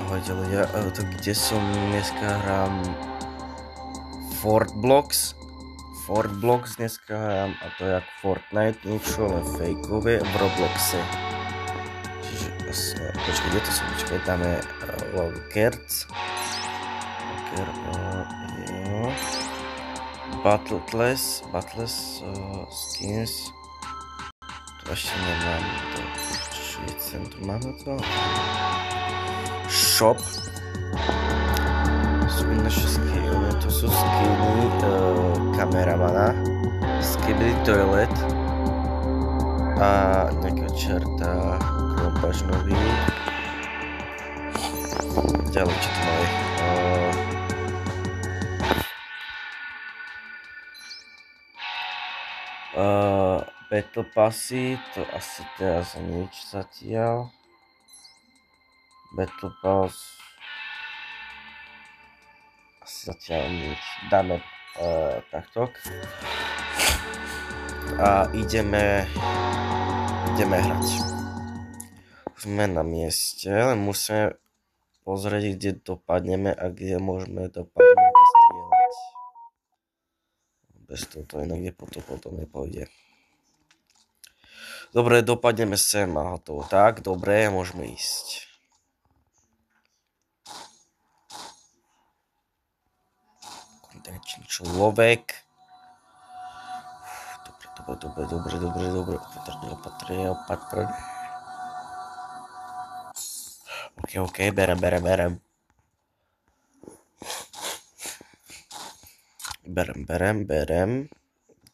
Ahojte ľudia, kde som dneska hrám Fort Blocks. Fort Blocks dneska hrám a to je ako Fortnite, niečo len fejkové v Robloxe. Čiže vlastne, počkaj, kde to som, počkaj, tam je Loggerts. Battles, skins. To ešte nemám, to je centrum, máme to. Shop. Sú naše skiny, to sú skiny kameramana, skibidi toilet a nejakého čerta, krompač nový. Ďalej, čo tu máme? Battle Passy, to asi teraz nič zatiaľ. Battle Pass asi zatiaľ nič. Dáme takto. A ideme hrať. Už sme na mieste, len musíme pozrieť, kde dopadneme a kde môžeme dopadnúť a strieľať. Bez toho to inak potom nepôjde. Dobre, dopadneme sem a hotovo. Tak, dobre, môžeme ísť. Konečný človek. Dobre. Opatrne. OK, berem. Berem.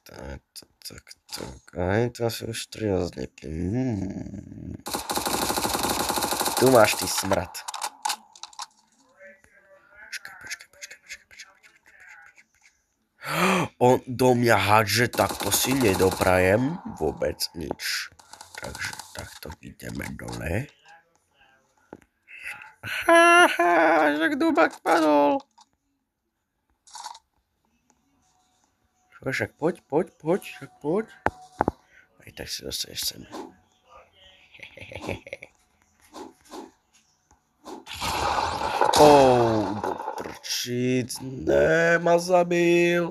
Tak. Aj, to asi už strieľa s niekým. Tu máš ty smrad. On do mňa hádže, tak to si nedoprajem vôbec nič. Takže takto ideme dole. Však dubak padol. Však poď. Aj tak si zase sem. Do prčíc, ne, ma zabil.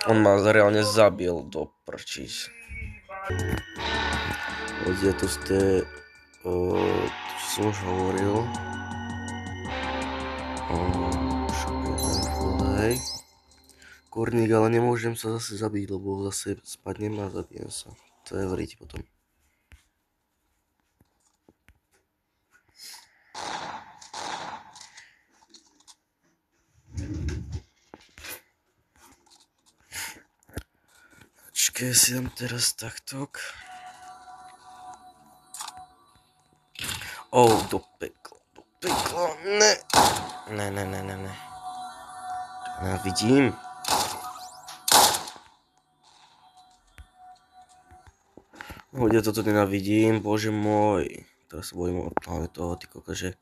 On ma reálne zabil, do prčíc. Ľudia, tu ste, som už hovoril. Kurník, ale nemôžem sa zase zabiť, lebo zase spadnem a zabijem sa. To je veriť potom. Počkaj, si dám teraz taktok. Do pekla, ne. Ja vidím. Ja toto nenavidím, bože môj. Teraz sa bojím od toho, ty koko, že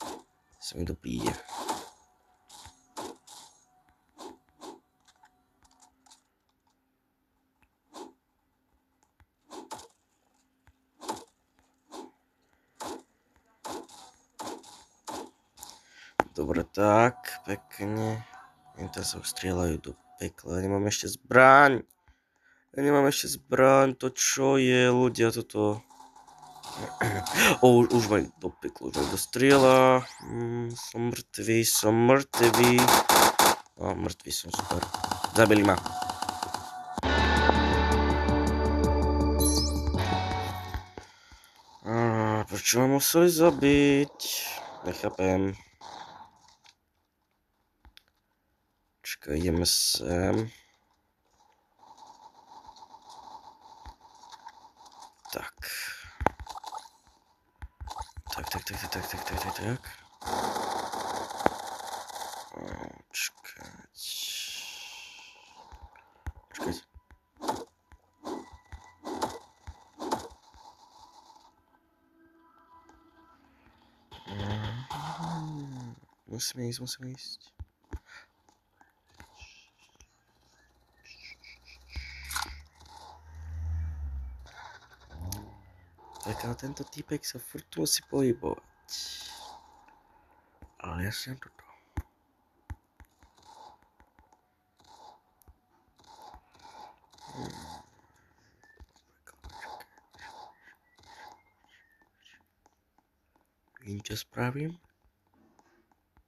sa mi to príde. Dobre, tak, pekne. Teraz sa už strieľajú do pekla. Ja nemám ešte zbraň, to čo je, ľudia, toto. Už ma do pekla, už ma do strieľa. Som mŕtvý. Mŕtvý som, super. Zabili ma. Prečo ma museli zabiť? Nechápem. Čakaj, ideme sem. Tak. Počkať. Musíme ísť. Tak ale tento týpek sa furt musí pohybovať. Ale ja som toto. Vidím, čo spravím.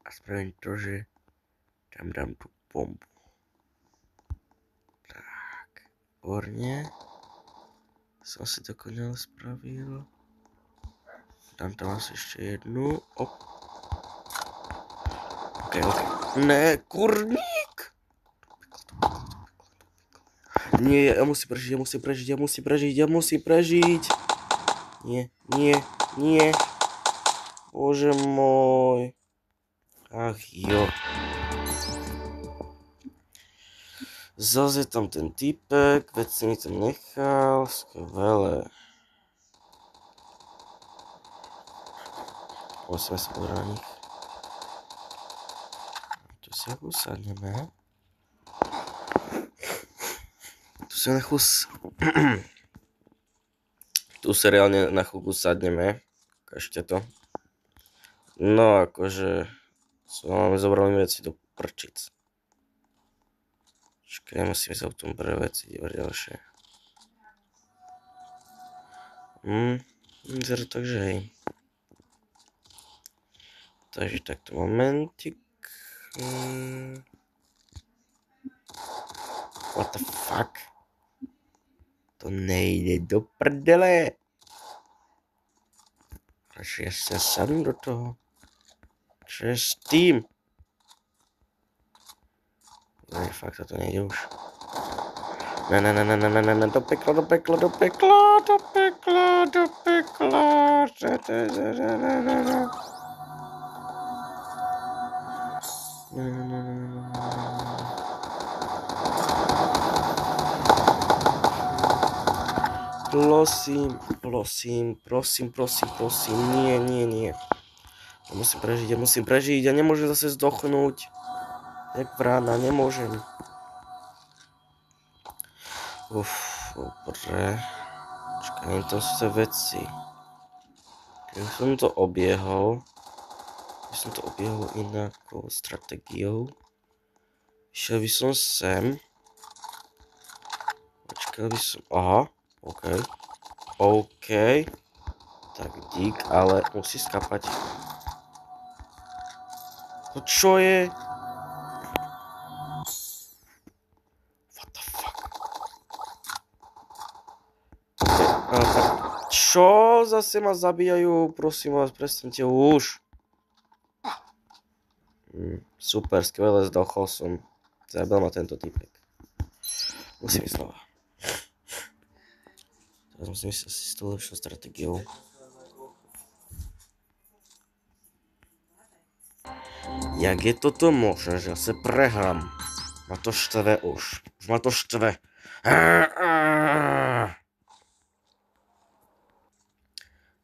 A spravím to, že tam dám tú bombu. Tak, výborne. Som si dokonale spravil. Dám tam asi ešte jednu. Op. Ok. Ne, kurník! Nie, ja musím prežiť. Nie. Bože môj. Ach jo. Zase tam ten týpek, veď si mi tam nechal, skvelé. Musíme sa pozrieť na nich. Tu sa usadneme. Tu sa reálne na chvíľku sadneme. Ukážte to. No akože máme zobrali veci do prčic. Čakaj, musíme sa v tom prvé veci dívať ďalšie. Vyzerá takže hej. Takže takto momentik. What the fuck? To nejde do prdele. Radšej ja sa sadnu do toho. Čo je s tým? Fakt, to nejde už. Ne, do pekla. Prosím, nie. Ja musím prežiť, ja nemôžem zase zdochnúť. Jak vrána, nemôžem. Dobre. Čakaj, to sú tie veci. Keby som to obiehol inakou stratégiou. Išiel by som sem. Počkal by som, aha, OK. Tak dík, ale musí skapať. To čo je? What the fuck? Čo? Zase ma zabíjajú, prosím vás, prestaňte už. Super, skvelé, zdochol som. Zabil ma tento typek. Musím ísť znova. Teraz musím ísť asi s tou lepšou stratégiou. Jak je toto možné, že ja sa prehrám? Ma to štve už. Už ma to štve.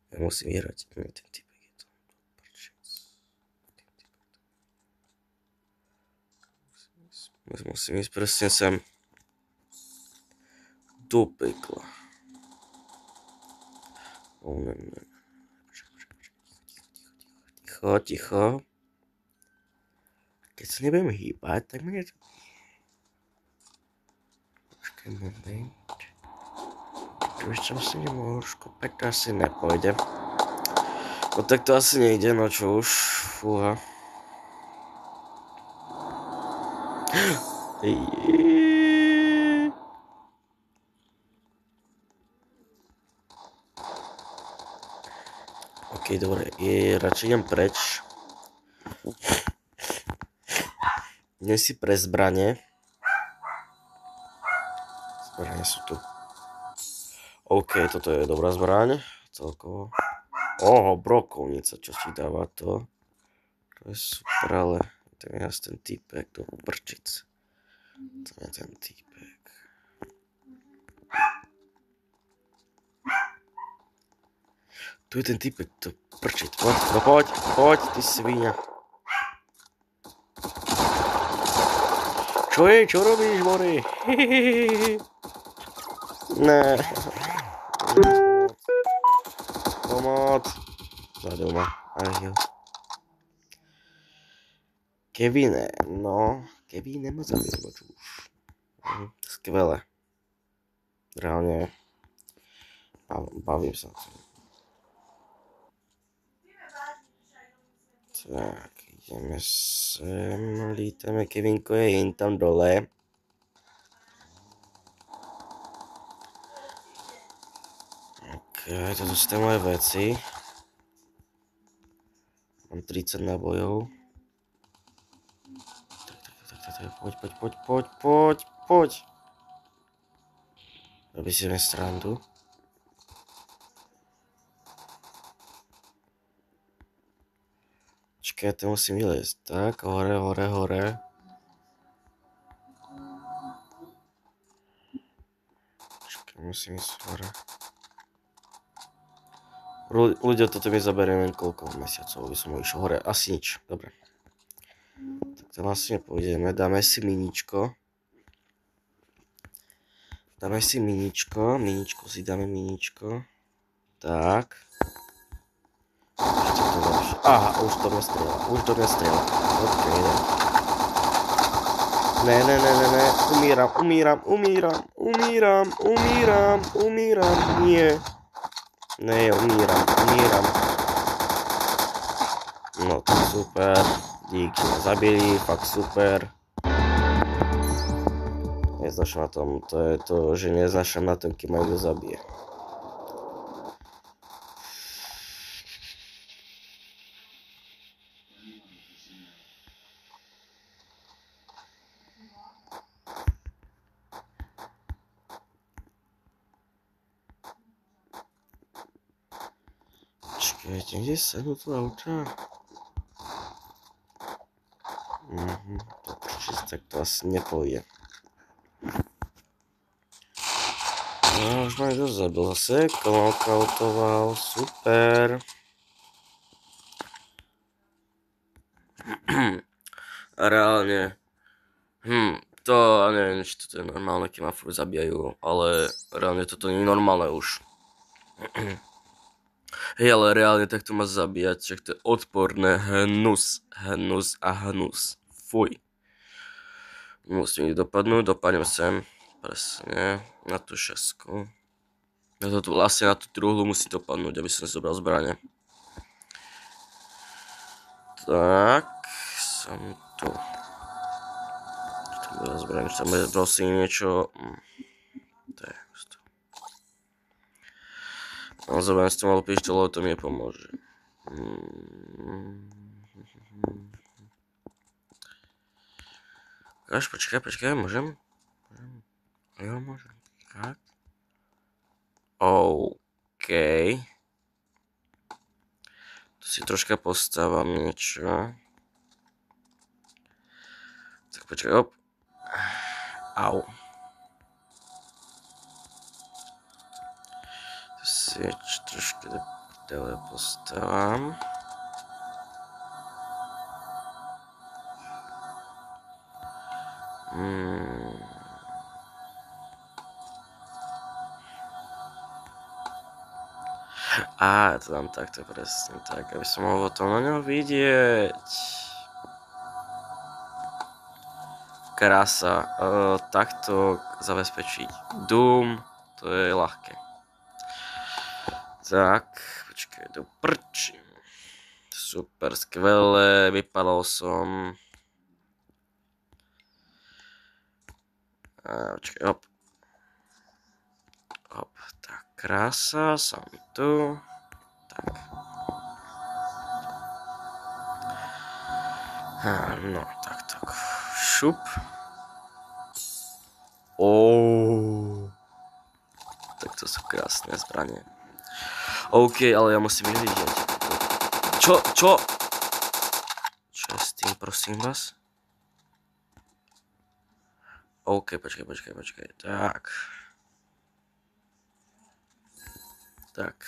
Ja musím vyhrať. Ten typek je to. Musím ísť presne sem. Do pekla. Ticho. Keď sa nebudem hýbať, tak mi niečo... Počkaj moment. Tu ešte asi nemôžu škopať, to asi nepôjde. No tak to asi nejde, no čo už. Fúha. Ok, dobre, radšej idem preč. Idem si pre zbrane. Zbrane sú tu. OK, toto je dobrá zbraň. Celkovo. Oho, brokovnica, čo si dáva to. To je super, ale to je ten týpek do prčic. To je ten týpek. Tu je ten týpek do prčic. Poď, ty svíňa. Čo je? Čo robíš, Bory? Ne. pomoc. Zabil ma. Aj, jo. Kevine, no. Kevine ma zabil, čo už. Skvelé. Reálne. Bavím sa. Tak, ideme sem. Lítame, Kevinko je jen tam dole. Toto sú tie moje veci. Mám 30 nábojov. Poď. Robí si mi srandu. Počkaj, ja to musím vylezť. Tak, hore. Počkaj, musím ísť hore. Ľudia, toto mi zaberie len koľko mesiacov, aby som išiel hore. Asi nič, dobre. Tak tam asi nepôjdeme, dáme si miničko. Miničko. Tak. Aha, už to mňa strieľa. Ok, idem. Ne. Umíram. Nie. Ne, umíram. No to super. Díky, zabili, fakt super. Neznašam na tom, to je to, že neznašam na tom, keď ma niekto zabije. Čakajte, kde sa idú tu auta? Tak to asi nepôjde. No, už ma niekto zabil zase, koľko autoval, super. A reálne, to, ja neviem, či toto je normálne, keď ma furt zabíjajú, ale reálne toto nie je normálne už. Hej, ale reálne takto ma zabíjať, však to je odporné, hnus. Fuj. Musím ich dopadnem sem, presne, na tú šesku. Vlastne na tú truhlu musím dopadnúť, aby som zobral zbrane. Tak, som tu. Zbraň, som prosím niečo. To je to. Zoberiem s tým malou pištolou, to mi nepomôže. Počkaj, môžem? Jo, môžem. Tak. OK. Tu si troška postávam niečo. Tak počkaj, hop. Au. Tu si troška dole postávam. Á, to dám takto presne, tak, aby som mohol to na ňo vidieť. Krása, takto zabezpečiť Doom, to je ľahké. Tak, počkaj, do prči. Super, skvelé, vypadol som. Počkaj, hop. Tak, krása, som tu. Tak. No, tak. Šup. Tak to sú krásne zbranie. OK, ale ja musím vyhľadať. Čo? Čo je s tým, prosím vás? OK, počkaj. Tak.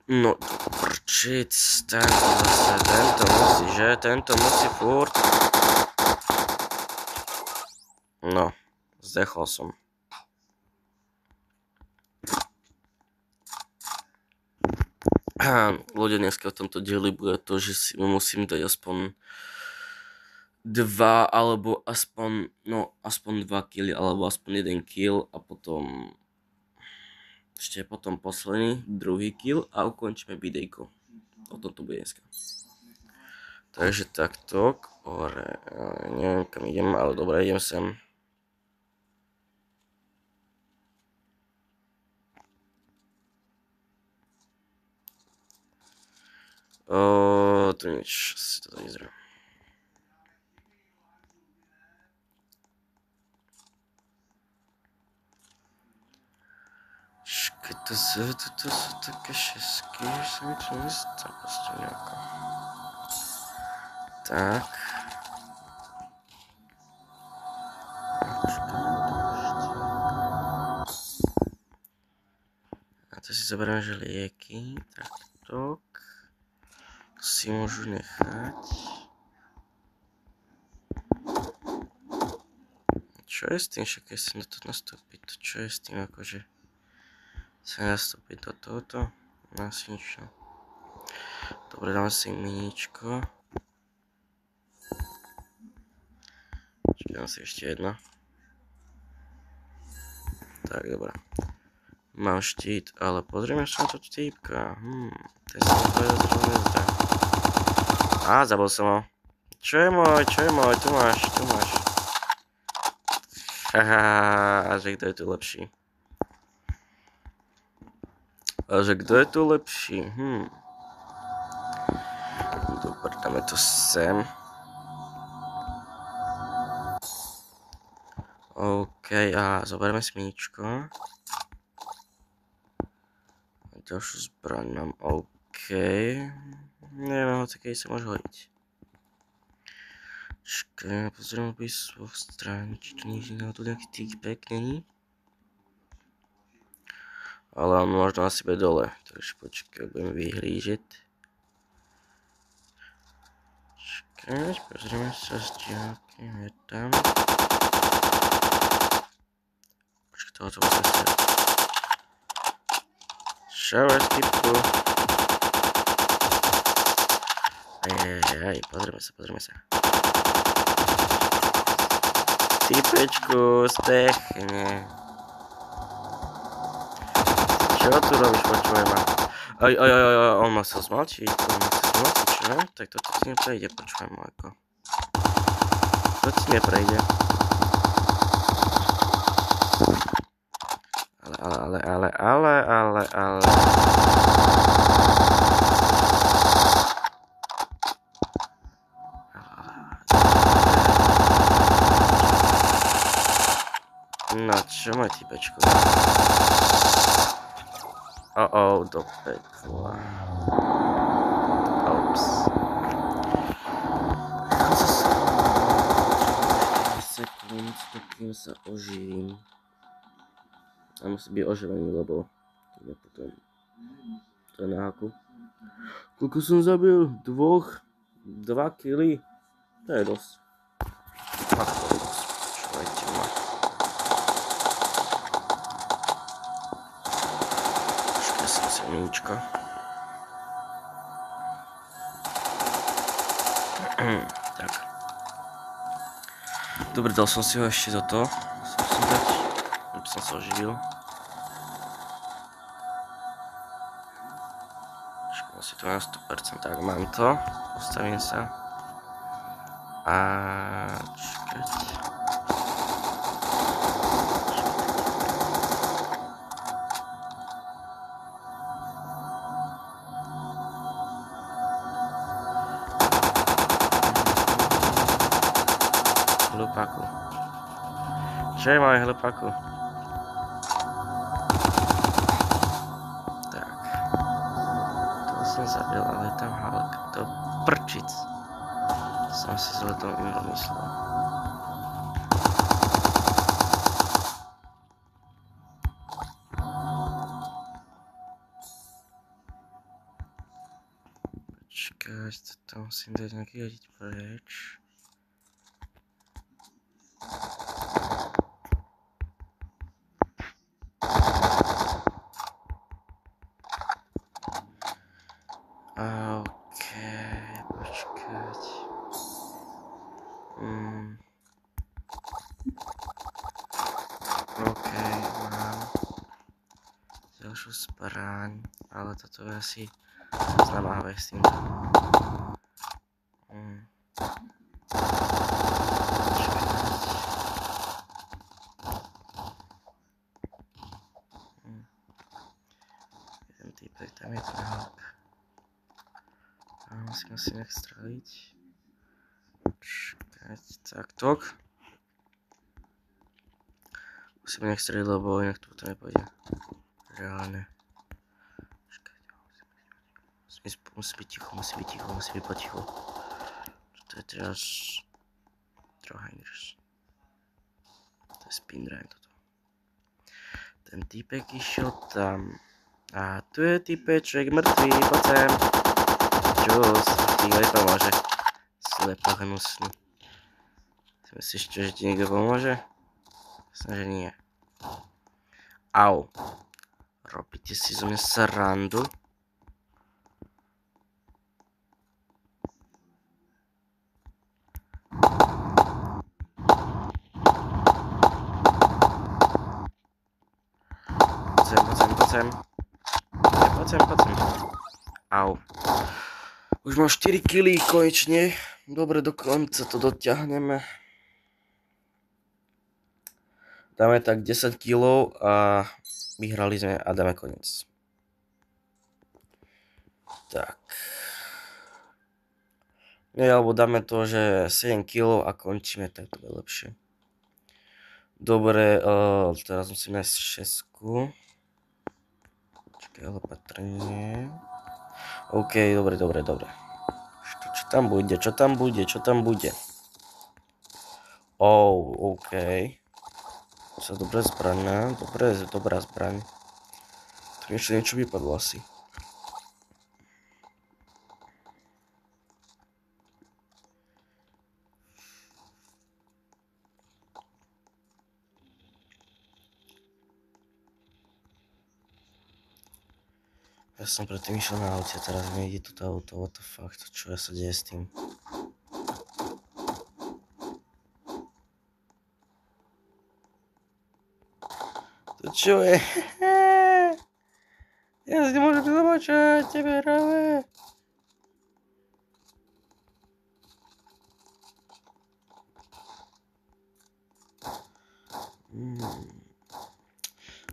No, prčic, tak zase tento musí furt. No, zdechol som. Ľudia, dneska v tomto dieli bude to, že si musím dať aspoň 2 alebo aspoň 2 kg alebo aspoň 1 kg a potom ešte potom posledný, druhý kill a ukončíme videjko. O tom to bude dneska. Takže takto, hore, neviem kam idem, ale dobre, idem sem. Tu nič, si to vyzerá. To sú také šesky, že sa mi to nestá proste nejako. Tak. A to si zoberiem, že lieky, takto. To si môžu nechať. Čo je s tým, však keď sa na to nastúpiť, to čo je s tým akože sa nastúpiť do tohoto? Asi nič. Dobre, dám si miničko. Dám si ešte jedno. Tak, dobre. Mám štít, ale pozrieme sa na to týpka. Ten sa mi povedal, že nezdá. Zabol som ho. Čo je môj, tu máš. Haha, že kto je tu lepší? Dobre, dáme to sem. OK, a zoberieme si miničko. Ďalšiu zbraň mám, OK. Neviem, hoci keď sa môže hodiť. Čakaj, pozriem by svoch strán, či tu nič iného, tu nejaký týpek není. Ale on možno asi bude dole, takže počkaj, budem vyhlížiť. Čakaj, pozrieme sa s diálky, je tam. Počkaj, tohoto bude sa shower skipku. Aj, pozrieme sa. Typečku, stechne. Čo tu robíš, počúvaj ma? On ma chcel zmalčiť, čo? Tak toto ti neprejde, počúvaj ma ako. To ti neprejde. Ale. No čo môj typečku? Do pekla. Ups. Sekund, takým sa oživím. A musí byť oživený, lebo potom to je na haku. Koľko som zabil? 2 kily? To je dosť. Fakt to je dosť. Počúvajte ma. Počkaj som si miničko. Tak. Dobre, dal som si ho ešte za to. Musím dať, aby som sa oživil. Asi to na 100%, tak mám to. Postavím sa. A čakať. Hlupáku. Čo je môj hlupáku? Som zabil, ale tam halka do prčic. Som si zle to myslel. Počkaj, to musím dať nejaký hodiť preč. ďalšiu zbraň, ale toto je asi známavé s týmto. Jeden týpek, tam je ten hák. A musím si nech streliť. Čakať, taktok. Musím nech streliť, lebo inak to potom nepôjde. Reálne. Čakať, musí byť ticho, musí byť poticho. Toto je teraz Trohangers. To je spinrime toto. Ten týpek išiel tam. A tu je týpeček mŕtvý, poď sem. Čus, ti nepomôže. Slepo hnusný. Si myslíš, že ti niekto pomôže? Myslím, že nie. Au. Robíte si zo mňa srandu? Poď sem. Au. Už mám 4 kg konečne. Dobre, do konca to dotiahneme. Dáme tak 10 kg a vyhrali sme a dáme koniec. Tak. Nie, alebo dáme to, že 7 kg a končíme, tak to je lepšie. Dobre, teraz musíme nájsť 6. Čakaj, ale patrne. OK, dobre. Čo tam bude? OK. To je dobrá zbraň, dobrá zbraň. Tak ešte niečo vypadlo asi. Ja som predtým išiel na aute, teraz mi ide toto auto, what the fuck, čo sa deje s tým? To čo je? Ja si nemôžem zamočať, tebe hráme.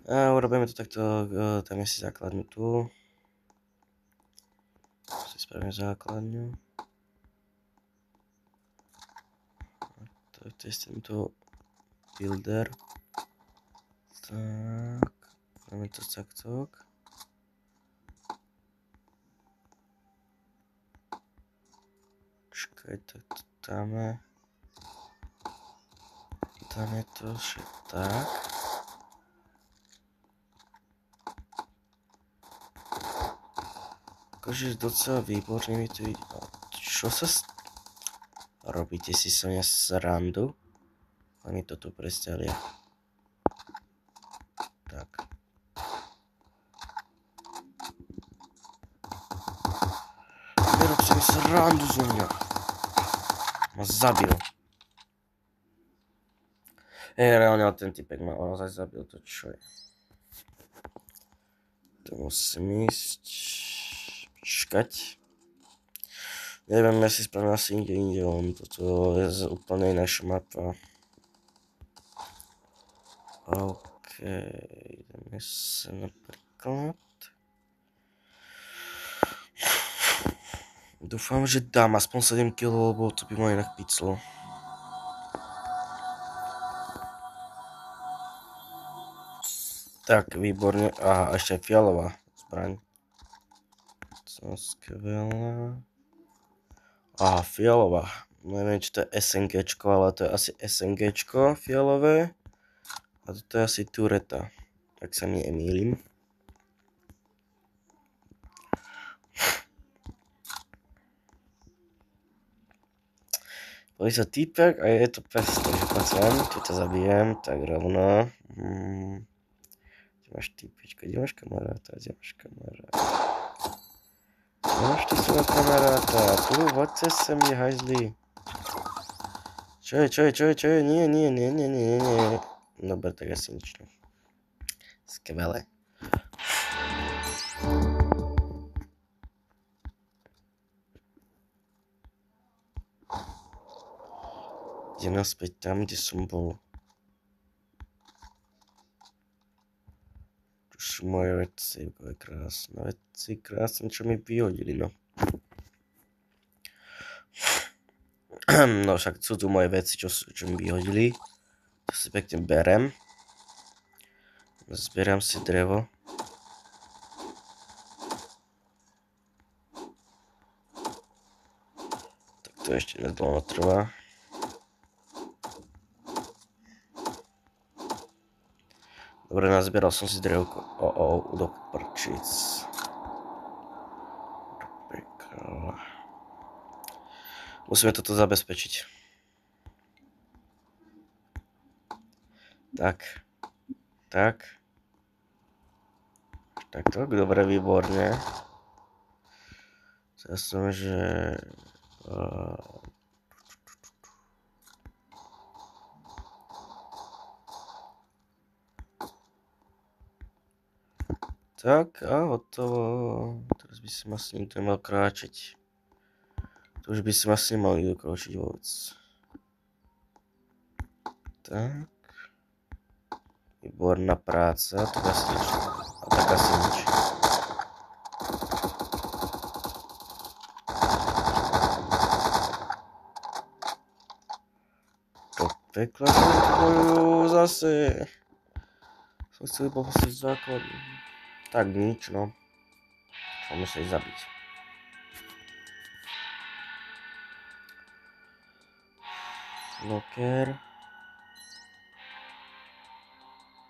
Urobíme to takto, dáme si základňu tu. Spravíme základňu. Tak, to je tento builder. Tak, dáme to takto. Čakaj, tak to dáme. Dáme to všetko tak. Akože docela výborne mi to ide. Čo sa robíte si so mňa srandu? Oni to tu presťalia. Tak. Nerob si mi srandu zo mňa. Ma zabil. Reálne ten typek ma ozaj zabil, to čo je. To musím ísť. Čakať. Neviem, ja si spravím asi inde on. Toto je úplne ináša mapa. OK, ideme sa napríklad. Dúfam, že dám aspoň 7 kg, lebo to by ma inak piclo. Tak, výborne. Aha, ešte fialová zbraň. To je skvelá. Aha, fialová. Neviem, či to je SNGčko, ale to je asi SNGčko fialové. A toto je asi tureta, ak sa nemýlim. Boli sa týpek a je to pes, takže poď sem, keď ťa zabijem, tak rovno. Kde máš týpečko, kde máš kamaráta, Máš tu svojho kamaráta, tu, voďte sem, je hajzli. Čo je, nie. Dobre, tak asi nič. Skvelé. Idem naspäť tam, kde som bol. Tu sú moje veci, krásne veci, krásne, čo mi vyhodili, no. No však sú tu moje veci, čo mi vyhodili. To si pekne berem. Zberám si drevo. Tak to ešte nedlho trvá. Dobre, nazbieral som si drevko. Do prčic. Do pekla. Musíme toto zabezpečiť. Tak. Dobre, výborne. Teraz som, že... Tak a hotovo. Teraz by som asi nikto nemal kráčať. To už by som asi nemal nikto kráčať vôbec. Tak. Výborná práca. Tak asi nič. A tak asi nič. Do pekla zase. Som chcel poprosiť základ. Tak nič, no. Čo musí zabiť. Locker.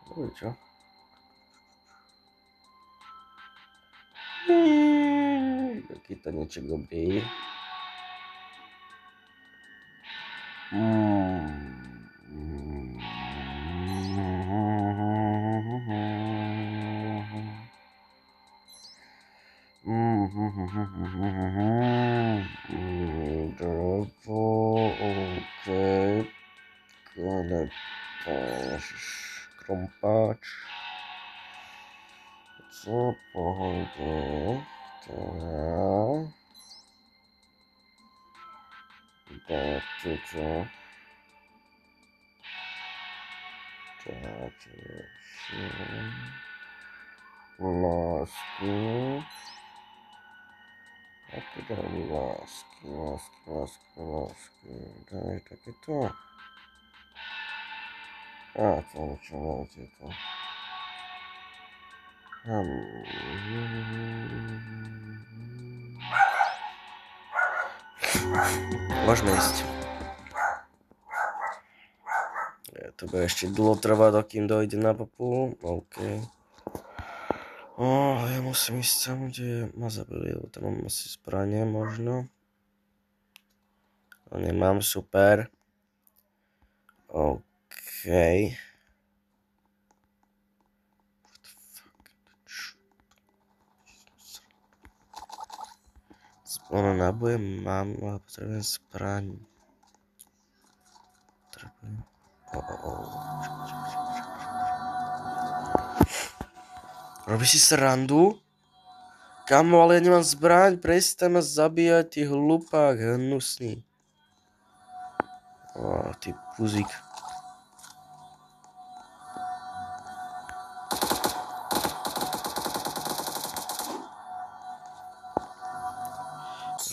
Dobre, čo? Taký taneček dobrý. Okej. Krompáč. Co pohodě. Dáte čo. Lásky. A teda lásky. Daj takéto. A to čo máte to. Môžeme ísť. To bude ešte dlho trvať, dokým dojde na papu. OK. Ja musím ísť tam, kde ma zabili, lebo tam mám asi zbranie možno. Ale nemám, super. OK. Zbrojené náboje mám, ale potrebujem zbraň. Robíš si srandu? Kamo, ale ja nemám zbraň, prestaň ma zabíjať, ty hlupák, hnusný. Ty puzík.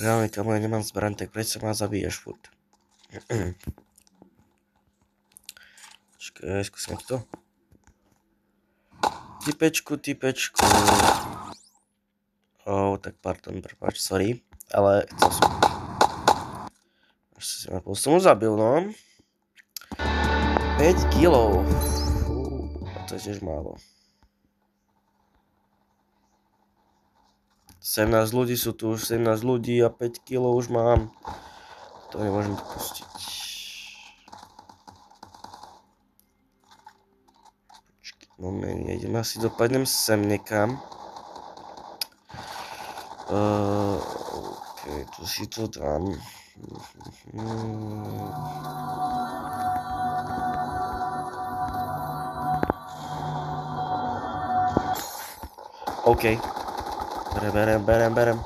Reálne, kamo, ja nemám zbraň, tak prečo ma zabíjaš furt? Počkaj, skúsime to. Typečku. Tak pardon, prepáč, sorry. Ale chcel som. Až si ma postumu zabil, no. 5 kilov. A to je tiež málo. 17 ľudí sú tu, už 17 ľudí a 5 kilov už mám. To nemôžem dopustiť. Moment, idem asi dopadnem sem niekam. OK, tu si to dám. OK. Berem.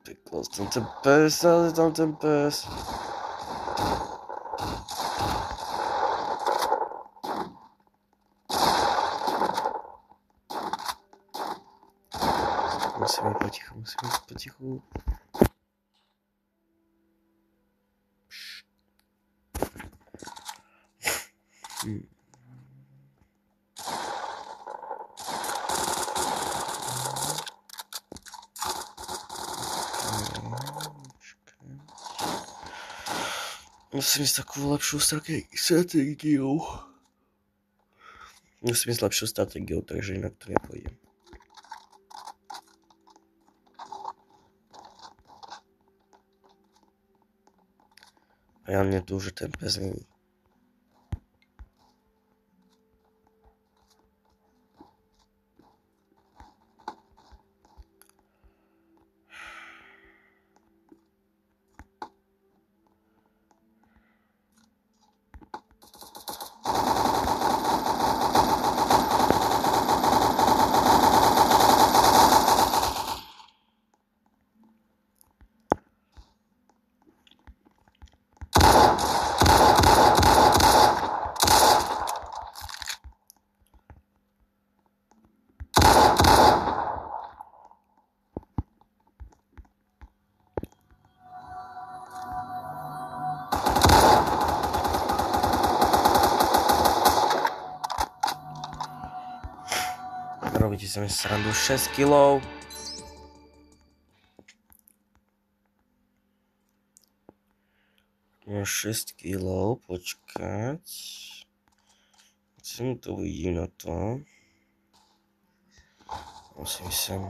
Peklo, tam ten pes, ale tam ten pes. Musíme jít potichu. Musím mít takovou lepší strategii. Musím mít lepší strategii, takže jinak to nepůjde. Reálně tu, že ten pes není. Robíte sa mi srandu, 6 kg. No 6 kg, počkať. Chcem to vidím na to. Musím sem.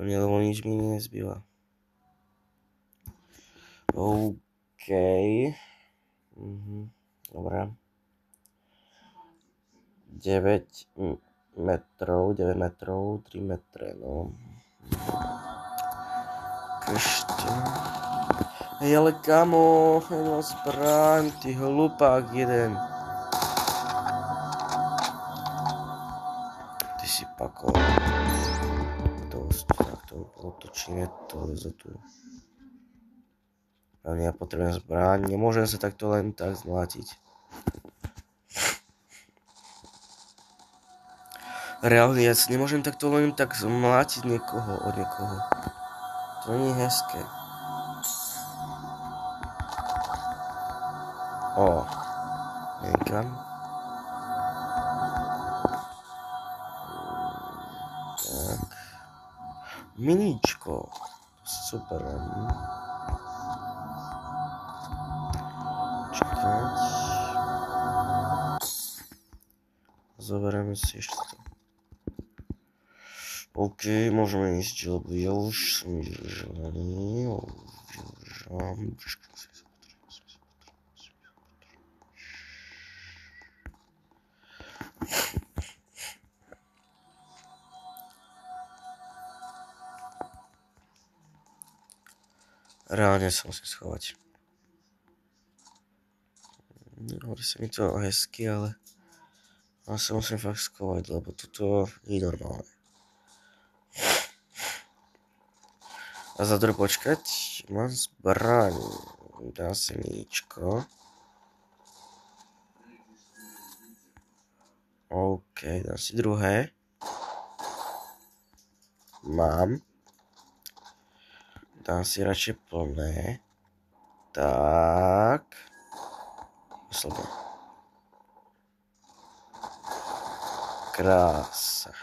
Lebo nič mi nezbýva. OK. Dobre. 9 metrov, 3 metre, no. Ešte. Hej, ale kamo, no zbraň, ty hlupák jeden. Ty si pako. Dosť, tak to otočíme to tu. Ale ja potrebujem zbraň, nemôžem sa takto len tak zmlátiť. Reálne, ja si nemôžem takto len tak zmlátiť od niekoho. To nie je hezké. O, niekam. Tak. Miníčko. Super. Čakať. Zoberieme si ešte to. OK, môžeme ísť, lebo ja už som vyželaný. Reálne sa musím schovať. Hovorí sa mi to hezky, ale sa musím fakt schovať, lebo toto je normálne. A za druhé počkať, mám zbraň. Dá si míčko. OK, dám si druhé. Mám. Dám si radšej plné. Tak. Posledné. Krása.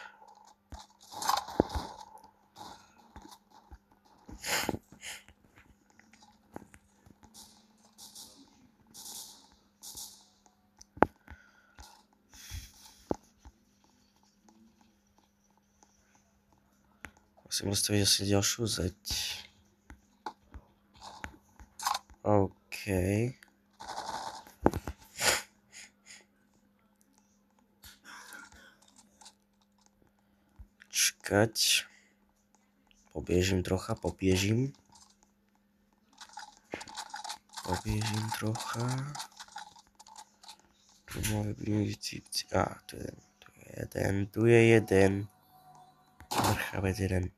Musím nastaviť asi ďalšiu zeď. OK. Čakať. Pobiežím trocha. Pobiežím trocha. Tu je jeden. Vrchavec jeden.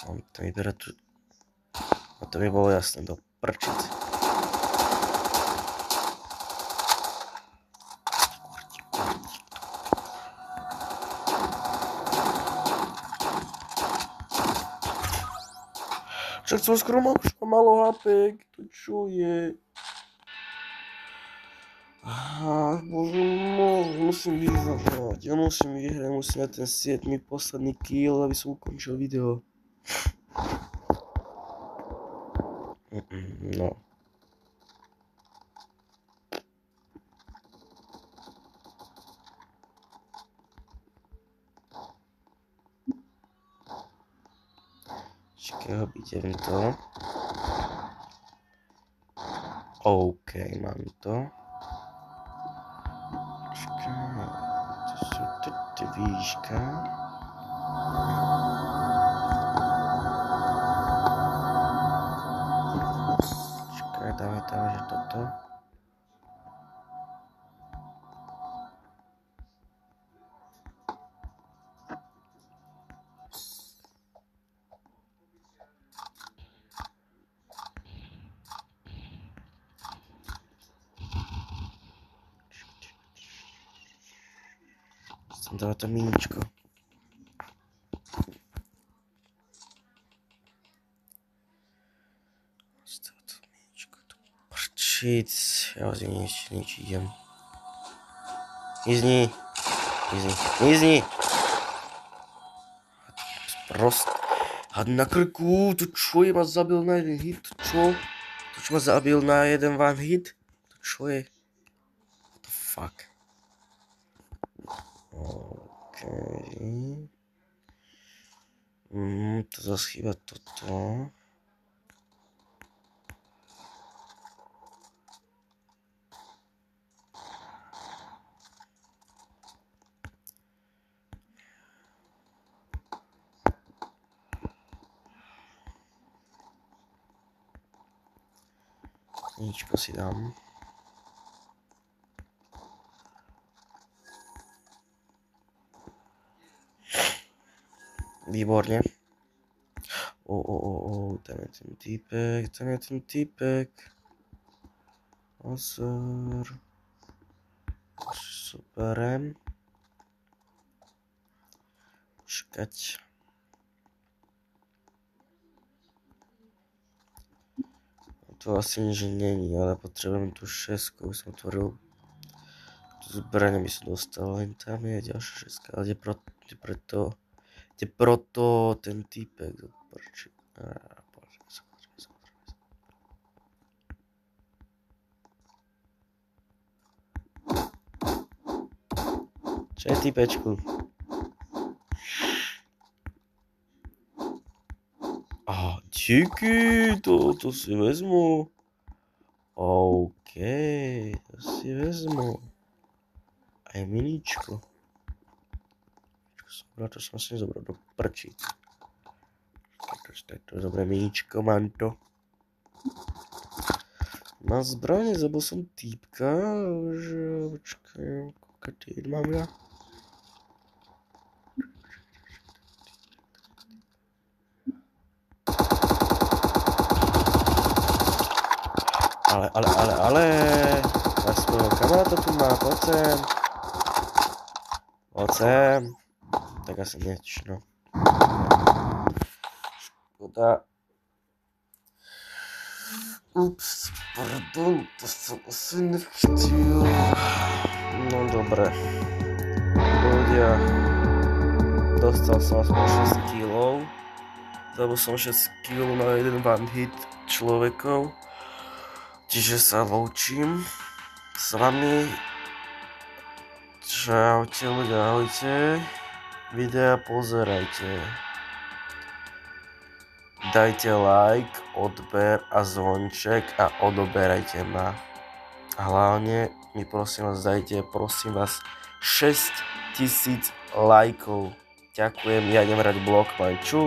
On to vyberá tu. A to by bolo jasné, do prčice. Však som skoro mal už malo HP, to čo je? Aha, bože musím vyhrať, musím na ten 7. posledný kill, aby som ukončil video. No. Čakaj, idem to. OK, mám to. Čakaj, to sú tu výška. Čakaj, dáme tam, že toto. Chcem dávať to miničko. Prčic, ja vás nič idem. Mizni. Prost. Had na krku, to čo je ma zabil na jeden hit, čo? To čo ma zabil na jeden one hit? To čo je? What the fuck? OK. To zase chýba toto. Ničko si dám. Výborne. Tam je ten týpek. Pozor. Superem. Čakať. To asi nič není, ale potrebujem tú 6, už som otvoril. Tu zbranie by som dostal, len tam je ďalšia 6, ale ide proto ten týpek do prči. Čo je týpečku? Díky, to si vezmu. OK, to si vezmu. Aj miničko. To som si zobral do prčí. To je dobré miničko, mám to. Na zbraně zabil som týpka, že počkaj, koľko mám ja? Ale, svojho kamaráta tu má, poď sem. Tak asi nieč, no. Škoda. Ups, pardon, to som asi nechtěl. No dobre. Ľudia, dostal som aspoň 6 kilov. Zabil som 6 kilov na jeden one hit človekov. Čiže sa loučím s vami. Čaute ľudia, ahojte. Videa pozerajte. Dajte like, odber a zvonček a odoberajte ma. A hlavne mi prosím vás dajte 6000 lajkov. Ďakujem, ja idem hrať Blockman. Čus.